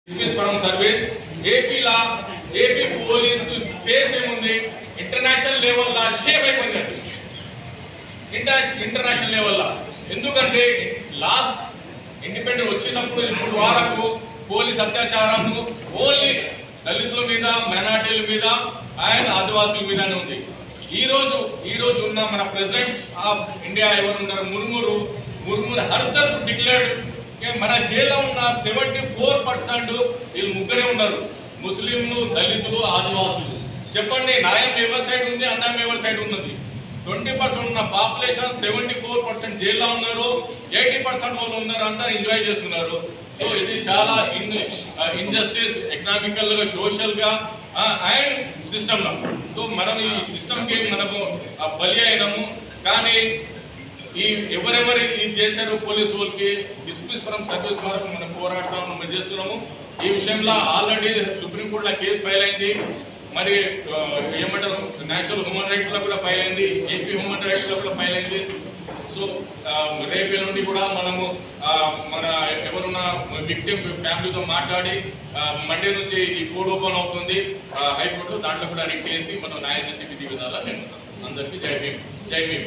From service ఏపీలా AP police face ఏముంది international లెవెల్లో షేప్ అయిపోయింది అది ఇంటర్నేషనల్ లెవెల్లో. ఎందుకంటే లాస్ట్ ఇండిపెండెంట్ వచ్చినప్పుడు ఇప్పుడు వరకు పోలీస్ అత్యాచారము ఓన్లీ దళితుల మీద మైనార్టీల మీద అండ్ ఆదివాసుల మీదనే ఉంది. ఈ రోజు ఉన్న మన ప్రెసిడెంట్ ఆఫ్ ఇండియా ఎవరు ఉన్నారు, ముర్మురు హర్సెల్ఫ్ డిక్లేర్డ్ మన జైల్లో ఉన్న 74% వీళ్ళు ముగ్గురే ఉన్నారు, ముస్లింలు, దళితులు, ఆదివాసులు. చెప్పండి, న్యాయం ఎవరి సైడ్ ఉంది, అన్యాయం ఎవరి సైడ్ ఉన్నది? 20% ఉన్న పాపులేషన్ 74% జైల్లో ఉన్నారు, 80% వాళ్ళు ఉన్నారు, అందరూ ఎంజాయ్ చేస్తున్నారు. సో ఇది చాలా ఇన్జస్టిస్ ఎకనామికల్ గా, సోషల్ గా అండ్ సిస్టమ్ లో. సో మనం ఈ సిస్టమ్ కి మనము బలి అయినాము. కానీ ఈ ఎవరెవరు ఇది చేశారు పోలీసు వాళ్ళకి డిస్మిస్ ఫ్రమ్ సర్వీస్ వరకు మనం పోరాడతాం, మనం చేస్తున్నాము. ఈ విషయంలో ఆల్రెడీ సుప్రీంకోర్టులో కేసు ఫైల్ అయింది. మరి ఏమంటారు, నేషనల్ హ్యూమన్ రైట్స్ లో కూడా ఫైల్ అయింది, ఏపీ హ్యూమన్ రైట్స్ లో కూడా ఫైల్ అయింది. సో రేపు నుండి కూడా మనము మన ఎవరున్న విక్టిమ్ ఫ్యామిలీతో మాట్లాడి మండే నుంచి ఈ కోర్టు ఓపెన్ అవుతుంది హైకోర్టు, దాంట్లో కూడా రిట్ చేసి మనం న్యాయం చేసే విధి విధాలా నేను అందరికీ జై భీమ్.